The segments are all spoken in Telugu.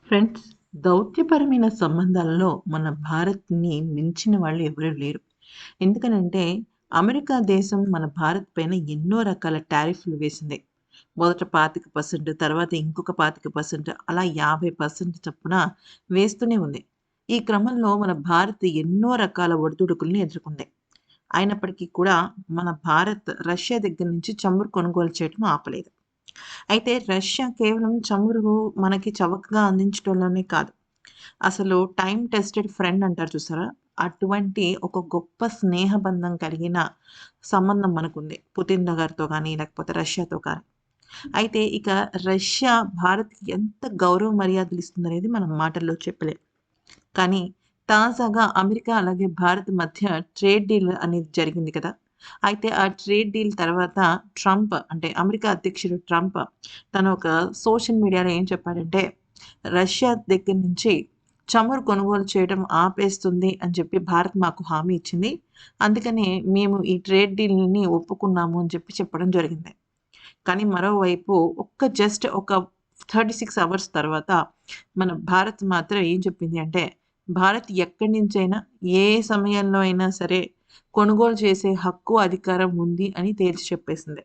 ఫ్రెండ్స్, దౌత్యపరమైన సంబంధాలలో మన భారత్‌ని మించిన వాళ్ళు ఎవరు లేరు. ఎందుకనంటే, అమెరికా దేశం మన భారత్ పైన ఎన్నో రకాల టారిఫ్‌లు వేసింది. మొదట 25%, తర్వాత ఇంకొక 25%, అలా 50% చొప్పున వేస్తూనే ఉంది. ఈ క్రమంలో మన భారత్ ఎన్నో రకాల ఒడిదుడుకుల్ని ఎదుర్కొంది. అయినప్పటికీ కూడా మన భారత్ రష్యా దగ్గర నుంచి చమురు కొనుగోలు చేయటం ఆపలేదు. అయితే రష్యా కేవలం చమురు మనకి చవకగా అందించడంలోనే కాదు. అసలు టైమ్ టెస్టెడ్ ఫ్రెండ్ అంటారు చూసారా? అటువంటి ఒక గొప్ప స్నేహబంధం కలిగిన సంబంధం మనకుంది. పుతిన్ గారితో గానీ, లేకపోతే రష్యాతో కానీ. అయితే ఇక రష్యా భారత్‌కి ఎంత గౌరవ మర్యాదలు ఇస్తుందనేది మనం మాటల్లో చెప్పలేం. కానీ తాజాగా అమెరికా అలాగే భారత్ మధ్య ట్రేడ్ డీల్ అనేది జరిగింది కదా! అయితే ఆ ట్రేడ్ డీల్ తర్వాత ట్రంప్ అంటే అమెరికా అధ్యక్షుడు ట్రంప్ తను ఒక సోషల్ మీడియాలో ఏం చెప్పాడంటే, రష్యా దగ్గర నుంచి చమురు కొనుగోలు చేయడం ఆపేస్తుంది అని చెప్పి భారత్ మాకు హామీ ఇచ్చింది. అందుకనే మేము ఈ ట్రేడ్ డీల్‌ని ఒప్పుకున్నాము అని చెప్పి చెప్పడం జరిగింది. కానీ మరోవైపు జస్ట్ ఒక 36 అవర్స్ తర్వాత మన భారత్ మాత్రం ఏం చెప్పింది అంటే, భారత్ ఎక్కడి నుంచైనా, ఏ సమయంలో అయినా సరే కొనుగోలు చేసే హక్కు, అధికారం ఉంది అని తేల్చి చెప్పేసింది.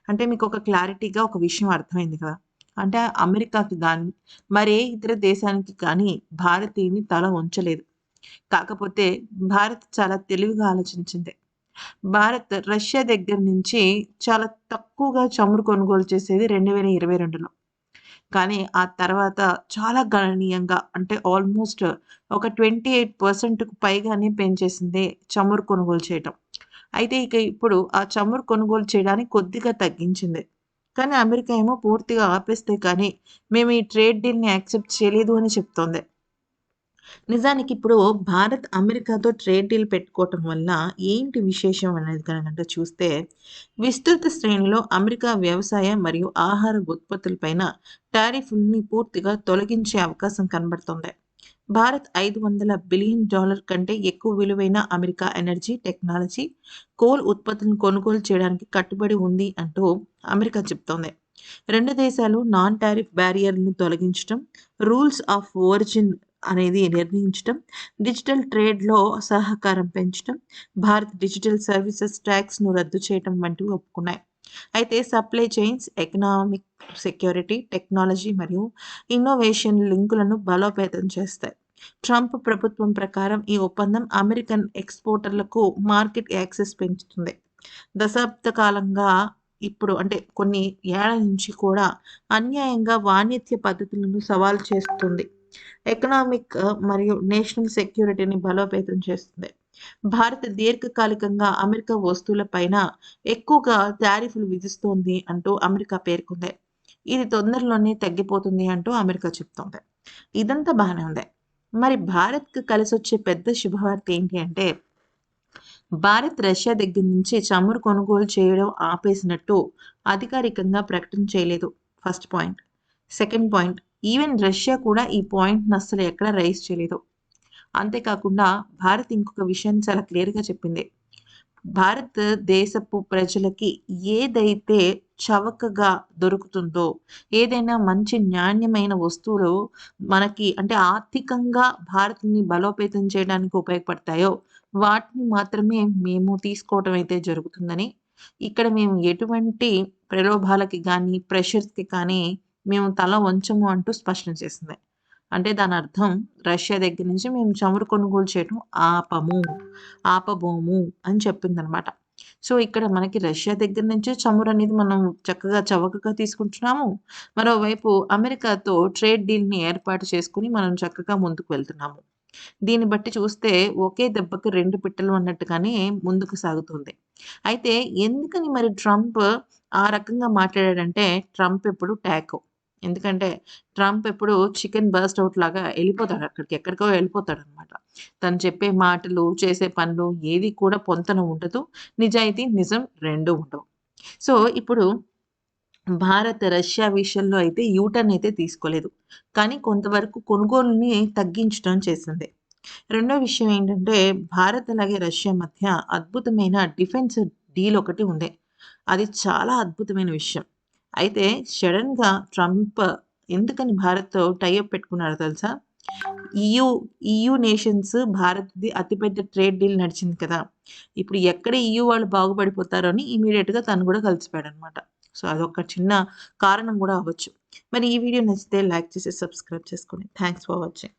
అంటే మీకొక క్లారిటీగా ఒక విషయం అర్థమైంది కదా! అంటే అమెరికాకి గాని, మరే ఇతర దేశానికి కానీ భారత్ ఏమి తల వంచలేదు. కాకపోతే భారత్ చాలా తెలివిగా ఆలోచించింది. భారత్ రష్యా దగ్గర నుంచి చాలా తక్కువగా చమురు కొనుగోలు చేసేది 2022లో. కానీ ఆ తర్వాత చాలా గణనీయంగా అంటే ఆల్మోస్ట్ ఒక 28%కు పైగానే పెంచేసింది చమురు కొనుగోలు చేయటం. అయితే ఇక ఇప్పుడు ఆ చమురు కొనుగోలు చేయడాన్ని కొద్దిగా తగ్గించింది. కానీ అమెరికా ఏమో పూర్తిగా ఆపేస్తే కానీ మేము ఈ ట్రేడ్ డీల్‌ని యాక్సెప్ట్ చేయలేదు అని చెప్తోంది. నిజానికి ఇప్పుడు భారత్ అమెరికాతో ట్రేడ్ డీల్ పెట్టుకోవటం వల్ల ఏంటి విశేషం అనేది కనుక చూస్తే, విస్తృత శ్రేణిలో అమెరికా వ్యవసాయ మరియు ఆహార ఉత్పత్తులపైన టారిఫ్‌లని పూర్తిగా తొలగించే అవకాశం కనబడుతోంది. భారత్ $500 బిలియన్ కంటే ఎక్కువ విలువైన అమెరికా ఎనర్జీ, టెక్నాలజీ, కోల్ ఉత్పత్తులను కొనుగోలు చేయడానికి కట్టుబడి ఉంది అంటూ అమెరికా చెప్తోంది. 2 దేశాలు నాన్ టారిఫ్ బ్యారియర్‌లను తొలగించటం, రూల్స్ ఆఫ్ ఒరిజిన్ అనేది నిర్ణయించటం, డిజిటల్ ట్రేడ్‌లో సహకారం పెంచటం, భారత్ డిజిటల్ సర్వీసెస్ టాక్స్‌ను రద్దు చేయటం వంటివి ఒప్పుకున్నాయి. అయితే supply chains, economic security, technology మరియు ఇన్నోవేషన్ లింకులను బలోపేతం చేస్తాయి. ట్రంప్ ప్రభుత్వం ప్రకారం ఈ ఒప్పందం అమెరికన్ ఎక్స్‌పోర్టర్లకు మార్కెట్ యాక్సెస్ పెంచుతుంది. దశాబ్ద కాలంగా ఇప్పుడు అంటే కొన్ని ఏళ్ల నుంచి కూడా అన్యాయంగా వాణిజ్య పద్ధతులను సవాలు చేస్తుంది. ఎకనామిక్ మరియు నేషనల్ సెక్యూరిటీని బలోపేతం చేస్తుంది. భారత్ దీర్ఘకాలికంగా అమెరికా వస్తువులపైన ఎక్కువగా టారిఫ్‌లు విధిస్తోంది అంటూ అమెరికా పేర్కొంది. ఇది తొందరలోనే తగ్గిపోతుంది అంటూ అమెరికా చెప్తోంది. ఇదంతా బానే ఉంది. మరి భారత్‌కి కలిసొచ్చే పెద్ద శుభవార్త ఏంటి అంటే, భారత్ రష్యా దగ్గర నుంచి చమురు కొనుగోలు చేయడం ఆపేసినట్టు అధికారికంగా ప్రకటన చేయలేదు. First point. Second point, even Russia కూడా ఈ పాయింట్‌ని అస్సలు ఎక్కడ రైజ్ చేయలేదు. అంతేకాకుండా భారత్ ఇంకొక విషయాన్ని చాలా క్లియర్‌గా చెప్పింది. భారతదేశపు ప్రజలకి ఏదైతే చవకగా దొరుకుతుందో, ఏదైనా మంచి నాణ్యమైన వస్తువులు మనకి అంటే ఆర్థికంగా భారత్‌ని బలోపేతం చేయడానికి ఉపయోగపడతాయో, వాటిని మాత్రమే మేము తీసుకోవటం అయితే జరుగుతుందని, ఇక్కడ మేము ఎటువంటి ప్రలోభాలకి గానీ, ప్రెషర్స్‌కి కానీ మేము తల వంచము అంటూ స్పష్టం చేసింది. అంటే దానర్థం రష్యా దగ్గర నుంచి మేము చమురు కొనుగోలు చేయటం ఆపము, ఆపబోము అని చెప్పిందనమాట. సో, ఇక్కడ మనకి రష్యా దగ్గర నుంచే చమురనేది మనం చక్కగా చవకగా తీసుకుంటున్నాము. మరోవైపు అమెరికాతో ట్రేడ్ డీల్‌ని ఏర్పాటు చేసుకొని మనం చక్కగా ముందుకు వెళ్తున్నాము. దీన్ని బట్టి చూస్తే ఒకే దెబ్బకి 2 పిట్టలు అన్నట్టుగానే ముందుకు సాగుతుంది. అయితే ఎందుకని మరి ట్రంప్ ఆ రకంగా మాట్లాడాడంటే, ట్రంప్ ఎప్పుడు టాకో. ఎందుకంటే ట్రంప్ ఎప్పుడు చికెన్ బర్స్ట్ ఔట్ లాగా ఎళ్ళిపోతాడు అక్కడికి. ఎక్కడికో ఎళ్ళిపోతాడనమాట. తను చెప్పే మాటలు, చేసే పనులు ఏది కూడా పొంతన ఉండదు. నిజాయితీ, నిజం 2 ఉండవు. సో, ఇప్పుడు భారత్, రష్యా విషయంలో అయితే టర్న్ అయితే తీసుకోలేదు. కానీ కొంతవరకు కొనుగోలుని తగ్గించడం చేసింది. రెండో విషయం ఏంటంటే, భారత్ అలాగే రష్యా మధ్య అద్భుతమైన డిఫెన్స్ డీల్ ఒకటి ఉంది. అది చాలా అద్భుతమైన విషయం. అయితే సడెన్‌గా ట్రంప్ ఎందుకని భారత్‌తో టై అప్ పెట్టుకున్నారో తెలుసా? ఈయూ ఈయూ నేషన్స్ భారత్‌ది అతిపెద్ద ట్రేడ్ డీల్ నడిచింది కదా! ఇప్పుడు ఎక్కడ ఈయూ వాళ్ళు బాగుపడిపోతారో అని ఇమ్మీడియేట్‌గా తను కూడా కలిసిపోయాడనమాట. సో, అదొక చిన్న కారణం కూడా అవ్వచ్చు. మరి ఈ వీడియో నచ్చితే లైక్ చేసి సబ్స్క్రైబ్ చేసుకోండి. Thanks for watching.